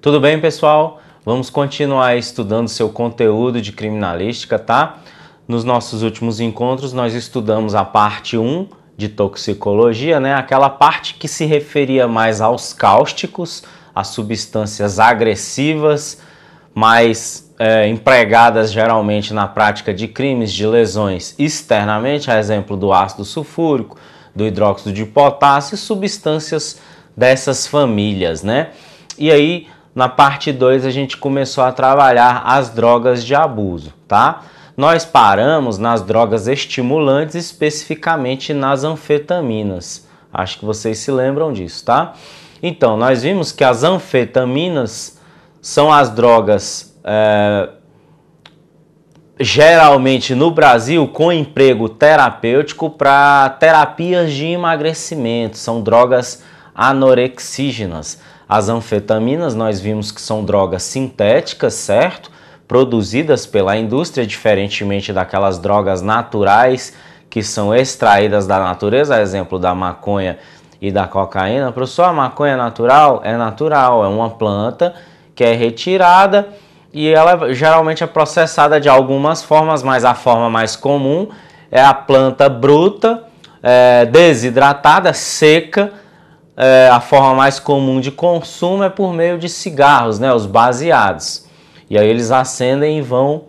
Tudo bem, pessoal? Vamos continuar estudando seu conteúdo de criminalística, tá? Nos nossos últimos encontros, nós estudamos a parte 1 de toxicologia, né? Aquela parte que se referia mais aos cáusticos, às substâncias agressivas, mais empregadas geralmente na prática de crimes, de lesões externamente, a exemplo do ácido sulfúrico, do hidróxido de potássio e substâncias dessas famílias, né? E aí, na parte 2, a gente começou a trabalhar as drogas de abuso, tá? Nós paramos nas drogas estimulantes, especificamente nas anfetaminas. Acho que vocês se lembram disso, tá? Então, nós vimos que as anfetaminas são as drogas geralmente no Brasil com emprego terapêutico para terapias de emagrecimento, são drogas anorexígenas. As anfetaminas nós vimos que são drogas sintéticas, certo? Produzidas pela indústria, diferentemente daquelas drogas naturais que são extraídas da natureza, exemplo da maconha e da cocaína. Professor, a maconha é natural? É natural, é uma planta que é retirada e ela geralmente é processada de algumas formas, mas a forma mais comum é a planta bruta, desidratada, seca. A forma mais comum de consumo é por meio de cigarros, né, os baseados. E aí eles acendem e vão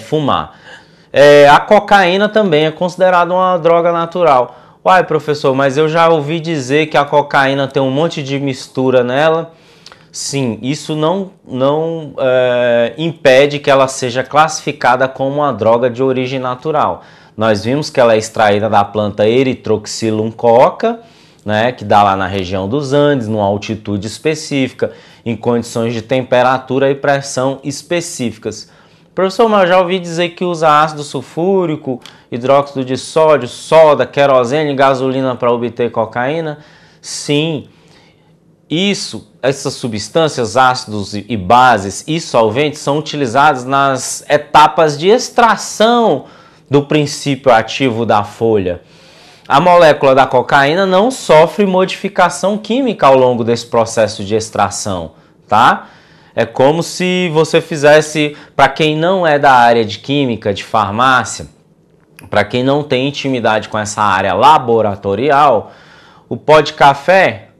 fumar. A cocaína também é considerada uma droga natural. Uai, professor, mas eu já ouvi dizer que a cocaína tem um monte de mistura nela. Sim, isso não impede que ela seja classificada como uma droga de origem natural. Nós vimos que ela é extraída da planta Erythrocilum coca, né, que dá lá na região dos Andes, numa altitude específica, em condições de temperatura e pressão específicas. Professor, mas eu já ouvi dizer que usa ácido sulfúrico, hidróxido de sódio, soda, querosene, gasolina para obter cocaína? Sim, essas substâncias, ácidos e bases e solventes são utilizados nas etapas de extração do princípio ativo da folha. A molécula da cocaína não sofre modificação química ao longo desse processo de extração, tá? É como se você fizesse, para quem não é da área de química, de farmácia, para quem não tem intimidade com essa área laboratorial, o pó de café,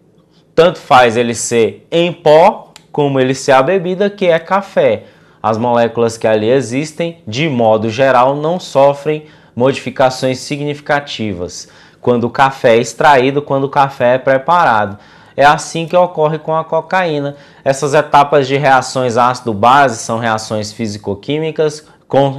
tanto faz ele ser em pó, como ele ser a bebida, que é café. As moléculas que ali existem, de modo geral, não sofrem modificações significativas quando o café é extraído, quando o café é preparado. É assim que ocorre com a cocaína. Essas etapas de reações ácido-base são reações físico-químicas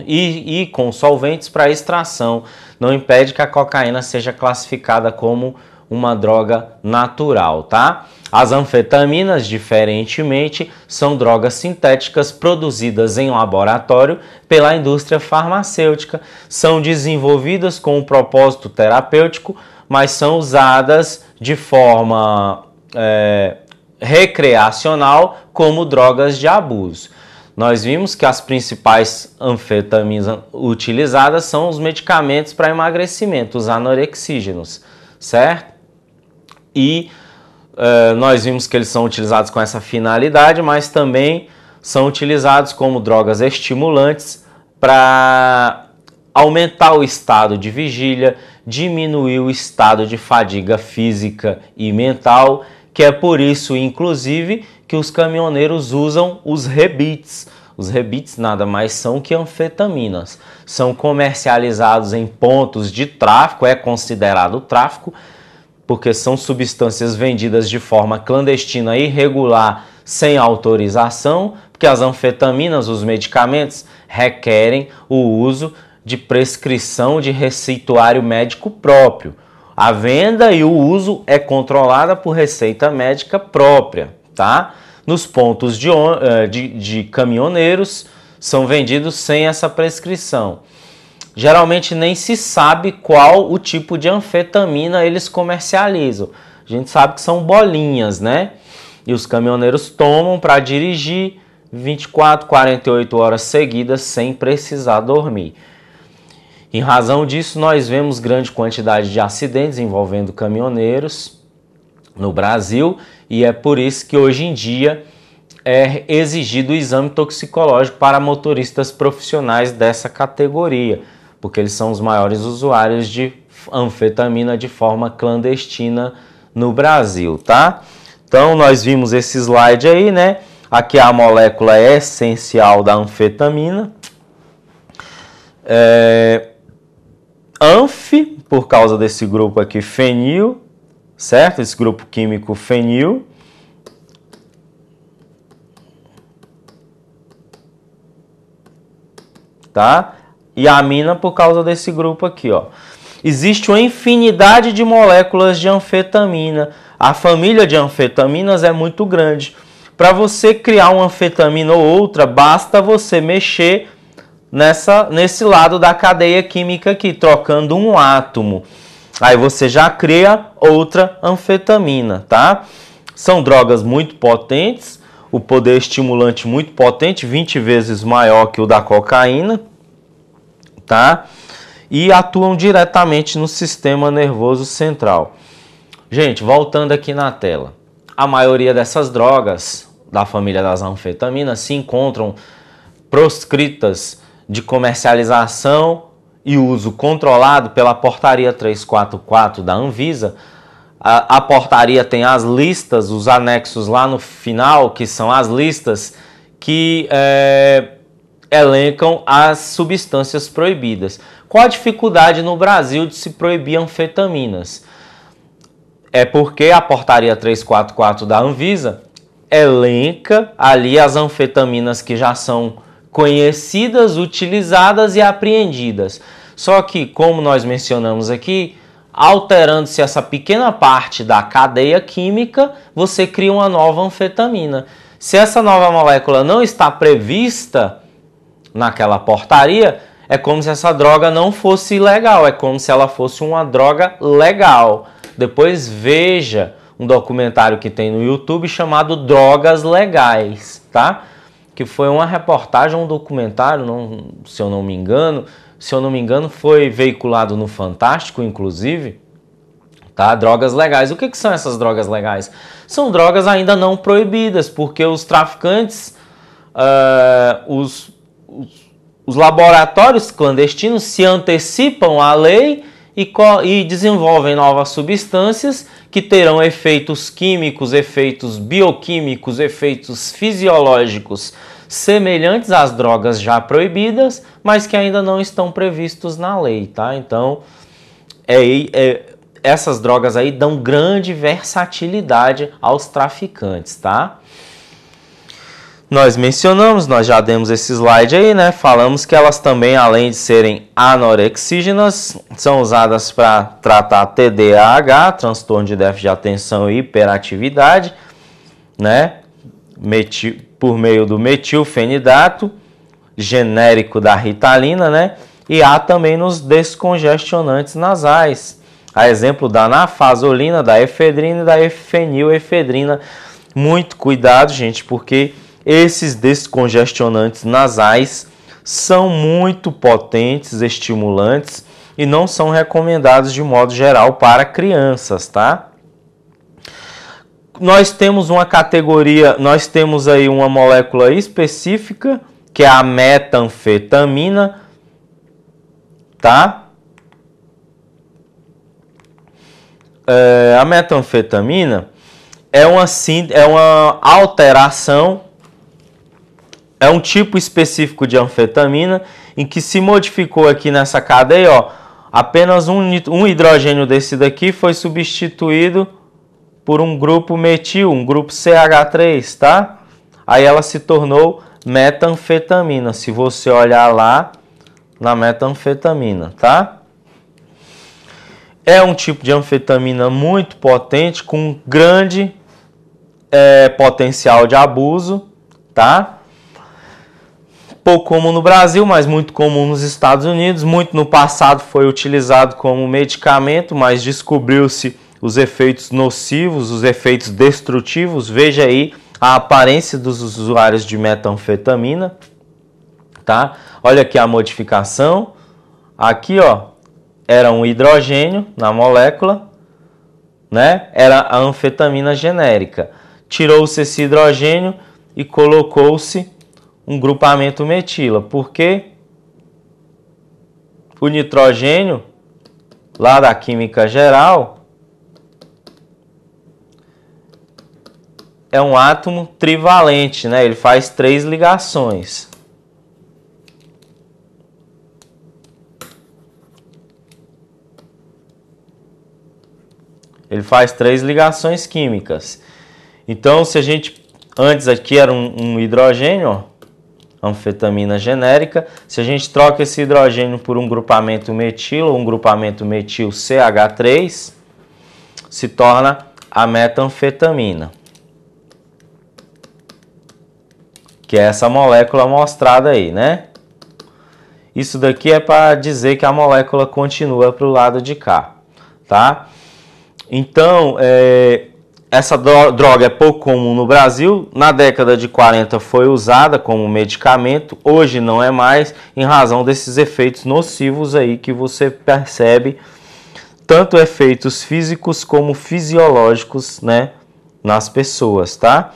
e com solventes para extração. Não impede que a cocaína seja classificada como uma droga natural, tá? As anfetaminas, diferentemente, são drogas sintéticas produzidas em laboratório pela indústria farmacêutica. São desenvolvidas com um propósito terapêutico, mas são usadas de forma recreacional como drogas de abuso. Nós vimos que as principais anfetaminas utilizadas são os medicamentos para emagrecimento, os anorexígenos, certo? E nós vimos que eles são utilizados com essa finalidade, mas também são utilizados como drogas estimulantes para aumentar o estado de vigília, diminuir o estado de fadiga física e mental, que é por isso, inclusive, que os caminhoneiros usam os rebites. Os rebites nada mais são que anfetaminas. São comercializados em pontos de tráfico, é considerado tráfico, porque são substâncias vendidas de forma clandestina e irregular, sem autorização, porque as anfetaminas, os medicamentos, requerem o uso de prescrição de receituário médico próprio. A venda e o uso é controlada por receita médica própria, tá? Nos pontos de caminhoneiros são vendidos sem essa prescrição. Geralmente nem se sabe qual o tipo de anfetamina eles comercializam. A gente sabe que são bolinhas, né? E os caminhoneiros tomam para dirigir 24, 48 horas seguidas sem precisar dormir. Em razão disso, nós vemos grande quantidade de acidentes envolvendo caminhoneiros no Brasil e é por isso que hoje em dia é exigido o exame toxicológico para motoristas profissionais dessa categoria, porque eles são os maiores usuários de anfetamina de forma clandestina no Brasil, tá? Então, nós vimos esse slide aí, né? Aqui a molécula essencial da anfetamina. Anf, por causa desse grupo aqui, fenil, certo? Esse grupo químico fenil. Tá? E amina por causa desse grupo aqui, ó. Existe uma infinidade de moléculas de anfetamina. A família de anfetaminas é muito grande. Para você criar uma anfetamina ou outra, basta você mexer nesse lado da cadeia química aqui, trocando um átomo. Aí você já cria outra anfetamina, tá? São drogas muito potentes, o poder estimulante muito potente, 20 vezes maior que o da cocaína, tá? E atuam diretamente no sistema nervoso central. Gente, voltando aqui na tela. A maioria dessas drogas da família das anfetaminas se encontram proscritas de comercialização e uso controlado pela Portaria 344 da Anvisa. A portaria tem as listas, os anexos lá no final, que são as listas que elencam as substâncias proibidas. Qual a dificuldade no Brasil de se proibir anfetaminas? É porque a portaria 344 da Anvisa elenca ali as anfetaminas que já são conhecidas, utilizadas e apreendidas. Só que, como nós mencionamos aqui, alterando-se essa pequena parte da cadeia química, você cria uma nova anfetamina. Se essa nova molécula não está prevista naquela portaria, é como se essa droga não fosse legal, é como se ela fosse uma droga legal. Depois veja um documentário que tem no YouTube chamado Drogas Legais, tá? Que foi uma reportagem, um documentário, se eu não me engano, foi veiculado no Fantástico, inclusive, tá? Drogas legais. O que são essas drogas legais? São drogas ainda não proibidas, porque os traficantes, os laboratórios clandestinos se antecipam à lei e desenvolvem novas substâncias que terão efeitos químicos, efeitos bioquímicos, efeitos fisiológicos semelhantes às drogas já proibidas, mas que ainda não estão previstos na lei, tá? Então, essas drogas aí dão grande versatilidade aos traficantes, tá? Nós já demos esse slide aí, né? Falamos que elas também, além de serem anorexígenas, são usadas para tratar TDAH, transtorno de déficit de atenção e hiperatividade, né? Por meio do metilfenidato, genérico da ritalina, né? E há também nos descongestionantes nasais, a exemplo da nafazolina, da efedrina e da fenilefedrina. Muito cuidado, gente, porque esses descongestionantes nasais são muito potentes, estimulantes e não são recomendados de modo geral para crianças, tá? Nós temos uma categoria, nós temos aí uma molécula específica, que é a metanfetamina, tá? A metanfetamina é uma alteração, é um tipo específico de anfetamina em que se modificou aqui nessa cadeia, ó, apenas um hidrogênio desse daqui foi substituído por um grupo metil, um grupo CH3, tá? Aí ela se tornou metanfetamina, se você olhar lá na metanfetamina, tá? É um tipo de anfetamina muito potente, com grande potencial de abuso, tá? Pouco comum no Brasil, mas muito comum nos Estados Unidos. Muito no passado foi utilizado como medicamento, mas descobriu-se os efeitos nocivos, os efeitos destrutivos. Veja aí a aparência dos usuários de metanfetamina, tá? Olha aqui a modificação. Aqui, ó, era um hidrogênio na molécula, né? Era a anfetamina genérica. Tirou-se esse hidrogênio e colocou-se um grupamento metila, porque o nitrogênio, lá da química geral, é um átomo trivalente, né? Ele faz 3 ligações. Ele faz 3 ligações químicas. Então, se a gente... Antes aqui era um hidrogênio, ó, anfetamina genérica. Se a gente troca esse hidrogênio por um grupamento metilo, ou um grupamento metil CH3, se torna a metanfetamina, que é essa molécula mostrada aí, né? Isso daqui é para dizer que a molécula continua para o lado de cá, tá? Então, essa droga é pouco comum no Brasil. Na década de 40 foi usada como medicamento, hoje não é mais, em razão desses efeitos nocivos aí que você percebe, tanto efeitos físicos como fisiológicos, né, nas pessoas, tá?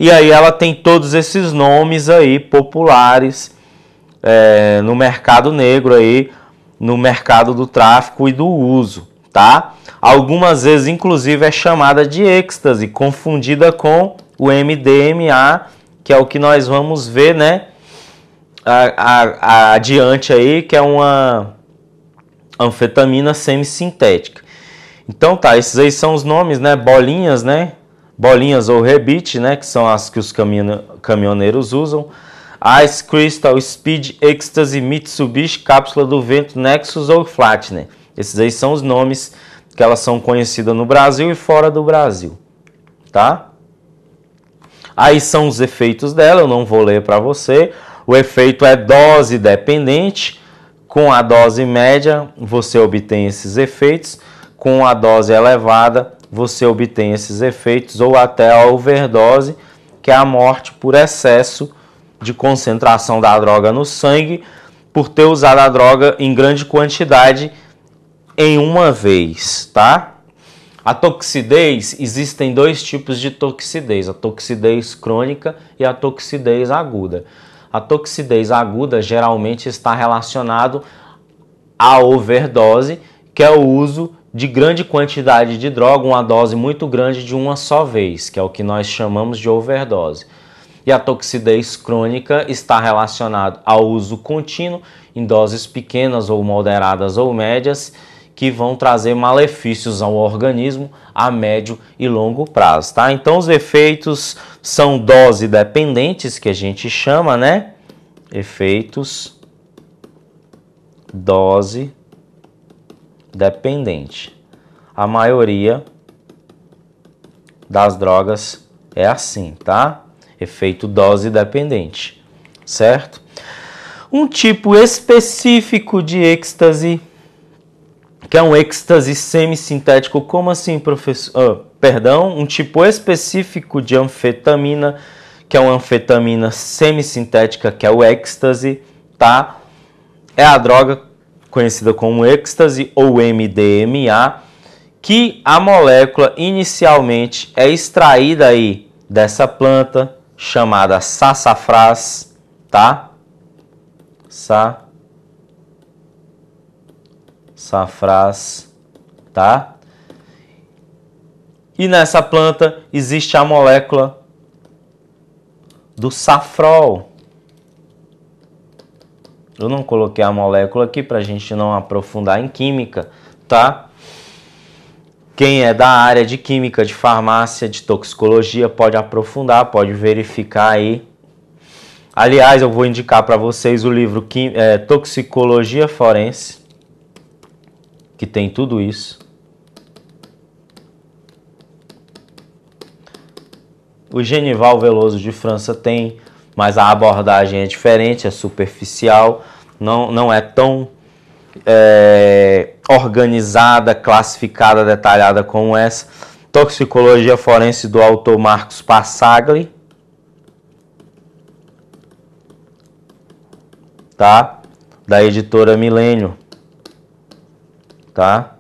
E aí ela tem todos esses nomes aí populares no mercado negro aí, no mercado do tráfico e do uso, tá? Algumas vezes, inclusive, é chamada de êxtase, confundida com o MDMA, que é o que nós vamos ver, né, adiante aí, que é uma anfetamina semissintética. Então tá, esses aí são os nomes, né, bolinhas, né, bolinhas ou rebite, né, que são as que os caminhoneiros usam. Ice Crystal, Speed, Ecstasy, Mitsubishi, Cápsula do Vento, Nexus ou Flatner. Esses aí são os nomes que elas são conhecidas no Brasil e fora do Brasil, tá? Aí são os efeitos dela, eu não vou ler para você. O efeito é dose dependente. Com a dose média, você obtém esses efeitos. Com a dose elevada, você obtém esses efeitos, ou até a overdose, que é a morte por excesso de concentração da droga no sangue, por ter usado a droga em grande quantidade em uma vez, tá? A toxidez, existem 2 tipos de toxidez, a toxidez crônica e a toxidez aguda. A toxidez aguda geralmente está relacionado à overdose, que é o uso de grande quantidade de droga, uma dose muito grande de uma só vez, que é o que nós chamamos de overdose. E a toxidez crônica está relacionada ao uso contínuo, em doses pequenas ou moderadas ou médias, que vão trazer malefícios ao organismo a médio e longo prazo, tá? Então os efeitos são dose dependentes, que a gente chama, né? Efeitos dose dependente. A maioria das drogas é assim, tá? Efeito dose dependente, certo? Um tipo específico de êxtase, que é um êxtase semissintético. Como assim, professor? Um tipo específico de anfetamina, que é uma anfetamina semissintética, que é o êxtase, tá? É a droga conhecida como êxtase ou MDMA, que a molécula inicialmente é extraída aí dessa planta chamada sassafrás, tá? Sassafrás, tá? E nessa planta existe a molécula do safrol. Eu não coloquei a molécula aqui para a gente não aprofundar em química, tá? Quem é da área de química, de farmácia, de toxicologia, pode aprofundar, pode verificar aí. Aliás, eu vou indicar para vocês o livro Toxicologia Forense, que tem tudo isso. O Genival Veloso de França tem, mas a abordagem é diferente, é superficial, não é tão organizada, classificada, detalhada como essa. Toxicologia Forense, do autor Marcos Passagli, tá? Da editora Milênio, tá?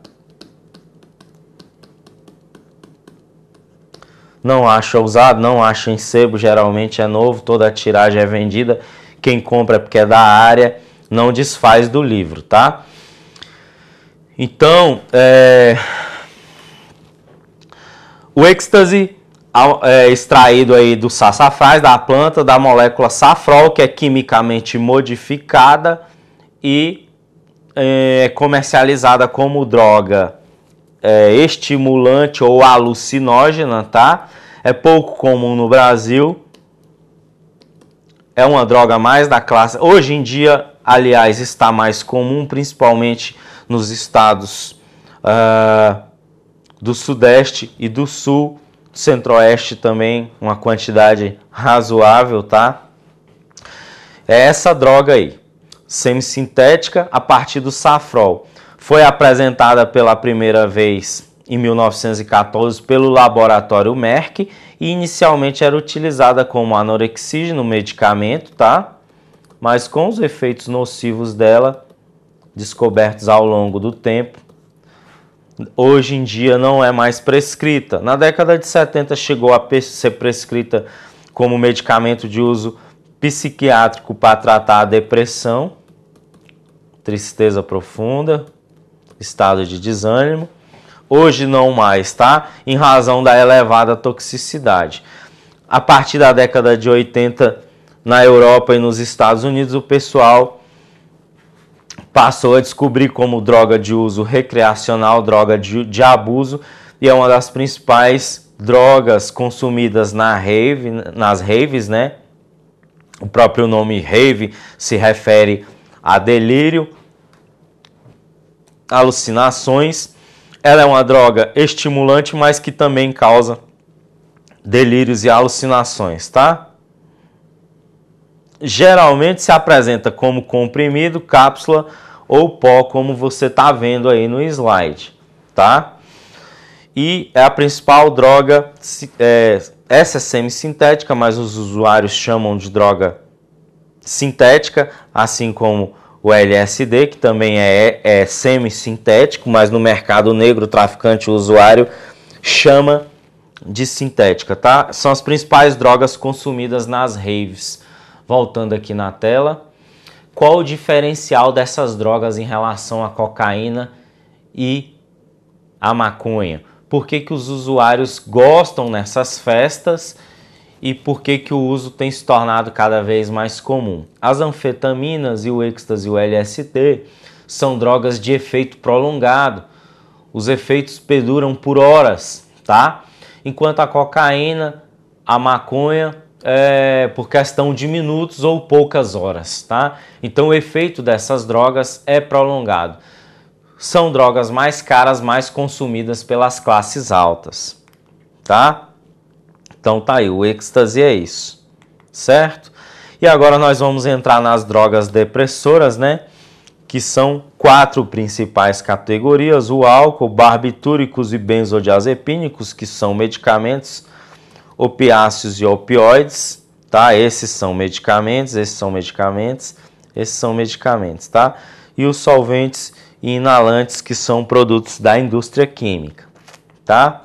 não acha usado, não acha em sebo, geralmente é novo, toda a tiragem é vendida. Quem compra é porque é da área, não desfaz do livro, tá? Então, o êxtase é extraído aí do sassafrás, da planta, da molécula safrol, que é quimicamente modificada e é comercializada como droga estimulante ou alucinógena, tá? É pouco comum no Brasil. É uma droga mais da classe... Hoje em dia, aliás, está mais comum, principalmente nos estados do Sudeste e do Sul, Centro-Oeste também, uma quantidade razoável, tá? É essa droga aí, semissintética a partir do safrol. Foi apresentada pela primeira vez em 1914 pelo laboratório Merck e inicialmente era utilizada como anorexígeno, medicamento, tá? Mas com os efeitos nocivos dela, descobertos ao longo do tempo, hoje em dia não é mais prescrita. Na década de 70 chegou a ser prescrita como medicamento de uso psiquiátrico para tratar a depressão, tristeza profunda, estado de desânimo. Hoje não mais, tá? Em razão da elevada toxicidade. A partir da década de 80, na Europa e nos Estados Unidos, o pessoal passou a descobrir como droga de uso recreacional, droga de abuso, e é uma das principais drogas consumidas nas raves, né? O próprio nome rave se refere a delírio, alucinações. Ela é uma droga estimulante, mas que também causa delírios e alucinações, tá? Geralmente se apresenta como comprimido, cápsula ou pó, como você está vendo aí no slide, tá? E é a principal droga, essa é semissintética, mas os usuários chamam de droga sintética, assim como o LSD, que também é semissintético, mas no mercado negro o traficante, o usuário, chama de sintética, tá? São as principais drogas consumidas nas raves. Voltando aqui na tela, qual o diferencial dessas drogas em relação à cocaína e à maconha? Por que os usuários gostam nessas festas e por que o uso tem se tornado cada vez mais comum? As anfetaminas e o êxtase e o LSD são drogas de efeito prolongado. Os efeitos perduram por horas, tá? Enquanto a cocaína, a maconha, por questão de minutos ou poucas horas, tá? Então o efeito dessas drogas é prolongado. São drogas mais caras, mais consumidas pelas classes altas, tá? Então tá aí, o êxtase é isso, certo? E agora nós vamos entrar nas drogas depressoras, né? Que são 4 principais categorias: o álcool, barbitúricos e benzodiazepínicos, que são medicamentos, opiáceos e opioides, tá? Esses são medicamentos, esses são medicamentos, esses são medicamentos, tá? E os solventes e inalantes, que são produtos da indústria química, tá?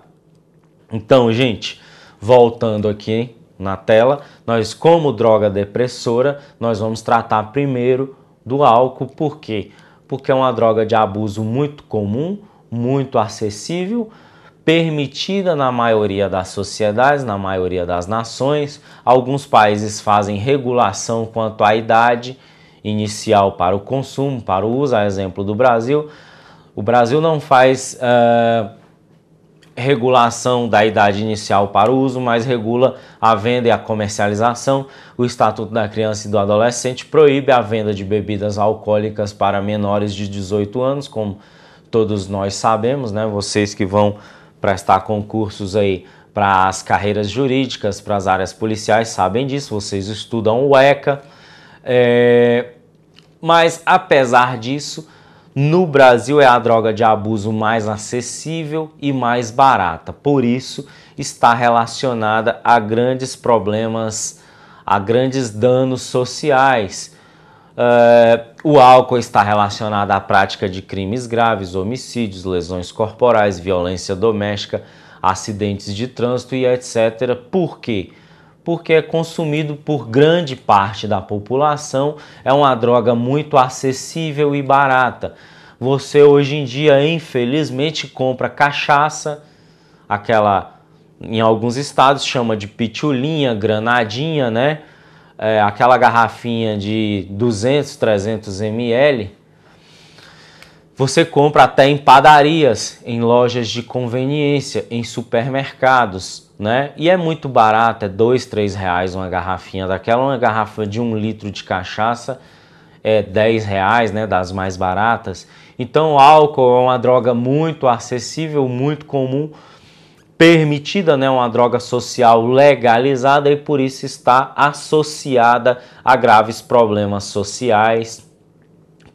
Então, gente, voltando aqui na tela, nós, como droga depressora, nós vamos tratar primeiro do álcool. Por quê? Porque é uma droga de abuso muito comum, muito acessível, permitida na maioria das sociedades, na maioria das nações. Alguns países fazem regulação quanto à idade inicial para o consumo, para o uso, a exemplo do Brasil. O Brasil não faz regulação da idade inicial para o uso, mas regula a venda e a comercialização. O Estatuto da Criança e do Adolescente proíbe a venda de bebidas alcoólicas para menores de 18 anos, como todos nós sabemos, né? Vocês que vão prestar concursos aí para as carreiras jurídicas, para as áreas policiais, sabem disso, vocês estudam o ECA. Mas, apesar disso, no Brasil é a droga de abuso mais acessível e mais barata. Por isso, está relacionada a grandes problemas, a grandes danos sociais. O álcool está relacionado à prática de crimes graves, homicídios, lesões corporais, violência doméstica, acidentes de trânsito e etc. Por quê? Porque é consumido por grande parte da população, é uma droga muito acessível e barata. Você hoje em dia, infelizmente, compra cachaça, aquela, em alguns estados chama de pitulinha, granadinha, né? Aquela garrafinha de 200, 300 ml, você compra até em padarias, em lojas de conveniência, em supermercados, né? E é muito barato, é R$2, R$3 uma garrafinha daquela. Uma garrafa de 1 litro de cachaça é R$10, né? Das mais baratas. Então o álcool é uma droga muito acessível, muito comum, permitida, né? Uma droga social legalizada e por isso está associada a graves problemas sociais,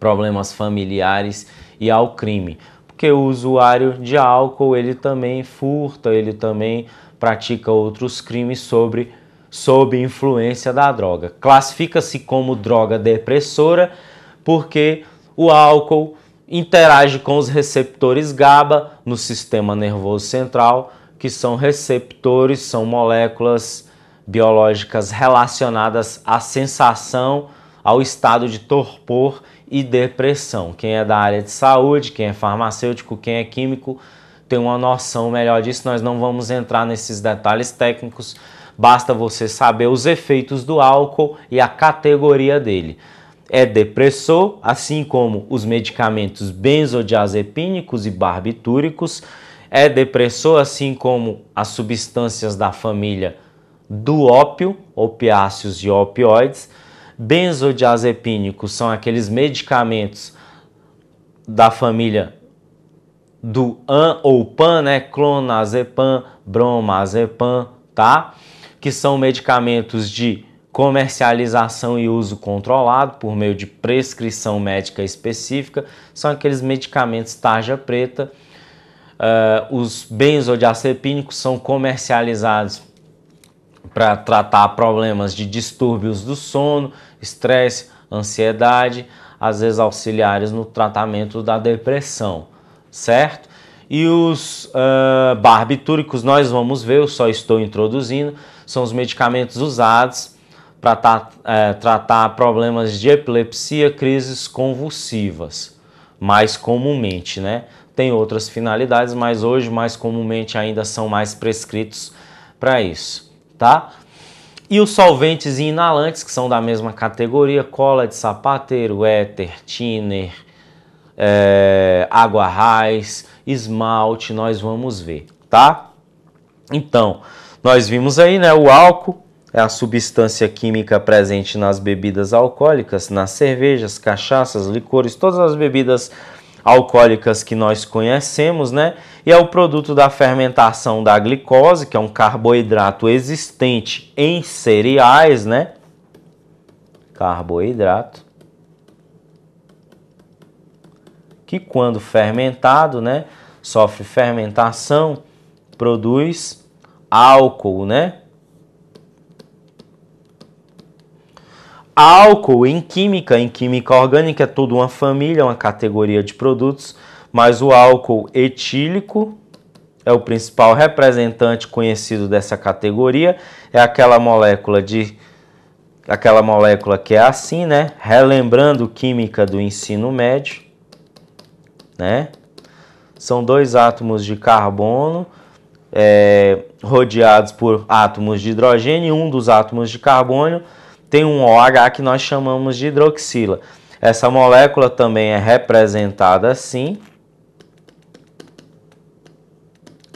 problemas familiares e ao crime, porque o usuário de álcool ele também furta, ele também pratica outros crimes sob influência da droga. Classifica-se como droga depressora porque o álcool interage com os receptores GABA no sistema nervoso central, que são receptores, são moléculas biológicas relacionadas à sensação, ao estado de torpor e depressão. Quem é da área de saúde, quem é farmacêutico, quem é químico, tem uma noção melhor disso. Nós não vamos entrar nesses detalhes técnicos, basta você saber os efeitos do álcool e a categoria dele. É depressor, assim como os medicamentos benzodiazepínicos e barbitúricos. É depressor, assim como as substâncias da família do ópio, opiáceos e opioides. Benzodiazepínicos são aqueles medicamentos da família do AN ou PAN, né? Clonazepam, bromazepam, tá? Que são medicamentos de comercialização e uso controlado por meio de prescrição médica específica. São aqueles medicamentos tarja preta. Os benzodiazepínicos são comercializados para tratar problemas de distúrbios do sono, estresse, ansiedade, às vezes auxiliares no tratamento da depressão, certo? E os barbitúricos nós vamos ver, eu só estou introduzindo, são os medicamentos usados para tratar problemas de epilepsia, crises convulsivas, mais comumente, né? Tem outras finalidades, mas hoje mais comumente ainda são mais prescritos para isso. Tá? E os solventes e inalantes, que são da mesma categoria, cola de sapateiro, éter, thinner, água raiz, esmalte, nós vamos ver, tá? Então, nós vimos aí, né, o álcool é a substância química presente nas bebidas alcoólicas, nas cervejas, cachaças, licores, todas as bebidas alcoólicas que nós conhecemos, né? E é o produto da fermentação da glicose, que é um carboidrato existente em cereais, né? Carboidrato. Que quando fermentado, né? Sofre fermentação, produz álcool, né? Álcool em química orgânica é toda uma família, uma categoria de produtos, mas o álcool etílico é o principal representante conhecido dessa categoria, é aquela molécula que é assim, né? Relembrando química do ensino médio, né? São 2 átomos de carbono rodeados por átomos de hidrogênio, e um dos átomos de carbono tem um OH que nós chamamos de hidroxila. Essa molécula também é representada assim,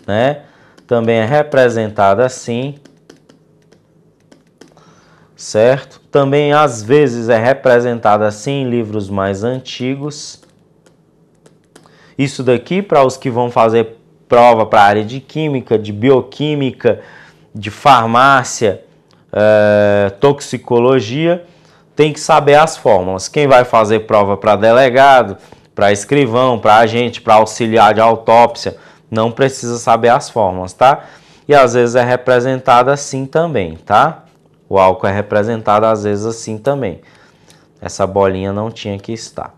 né? Também é representada assim, certo? Também às vezes é representada assim em livros mais antigos. Isso daqui para os que vão fazer prova para a área de química, de bioquímica, de farmácia, toxicologia, tem que saber as fórmulas. Quem vai fazer prova para delegado, para escrivão, para agente, para auxiliar de autópsia, não precisa saber as fórmulas, tá? E às vezes é representado assim também, tá? O álcool é representado às vezes assim também. Essa bolinha não tinha que estar.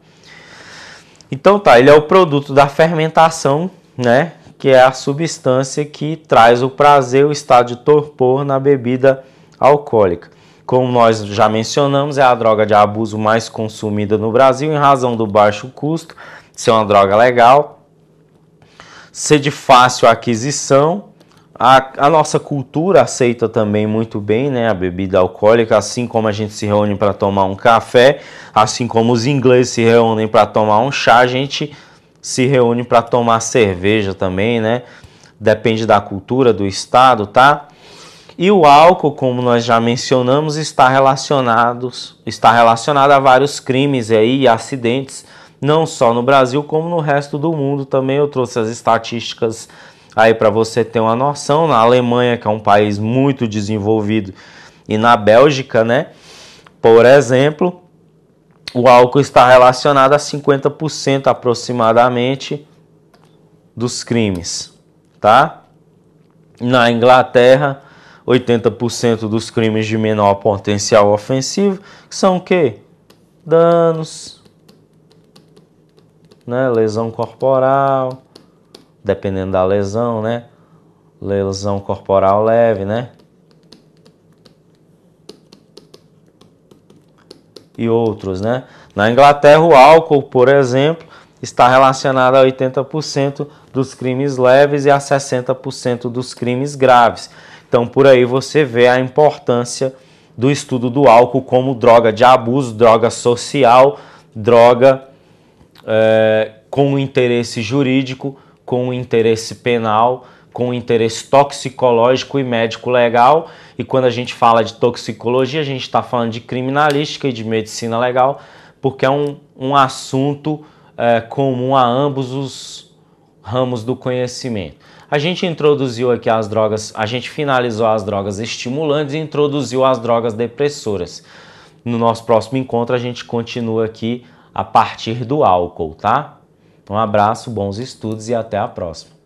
Então tá, ele é o produto da fermentação, né? que é a substância que traz o prazer, o estado de torpor na bebida alcoólica. Como nós já mencionamos, é a droga de abuso mais consumida no Brasil, em razão do baixo custo, ser uma droga legal, ser de fácil aquisição. A nossa cultura aceita também muito bem, né, a bebida alcoólica, assim como a gente se reúne para tomar um café, assim como os ingleses se reúnem para tomar um chá, a gente se reúne para tomar cerveja também, né? Depende da cultura, do estado, tá? E o álcool, como nós já mencionamos, está relacionado a vários crimes aí, e acidentes, não só no Brasil, como no resto do mundo também. Eu trouxe as estatísticas aí para você ter uma noção. Na Alemanha, que é um país muito desenvolvido, e na Bélgica, né? Por exemplo, o álcool está relacionado a 50% aproximadamente dos crimes, tá? Na Inglaterra, 80% dos crimes de menor potencial ofensivo, que são o quê? Danos, né? Lesão corporal, dependendo da lesão, né? Lesão corporal leve, né? E outros, né? Na Inglaterra, o álcool, por exemplo, está relacionado a 80% dos crimes leves e a 60% dos crimes graves. Então, por aí você vê a importância do estudo do álcool como droga de abuso, droga social, droga com interesse jurídico, com interesse penal, com interesse toxicológico e médico legal. E quando a gente fala de toxicologia, a gente está falando de criminalística e de medicina legal, porque é um assunto comum a ambos os ramos do conhecimento. A gente introduziu aqui as drogas, a gente finalizou as drogas estimulantes e introduziu as drogas depressoras. No nosso próximo encontro a gente continua aqui a partir do álcool, tá? Um abraço, bons estudos e até a próxima.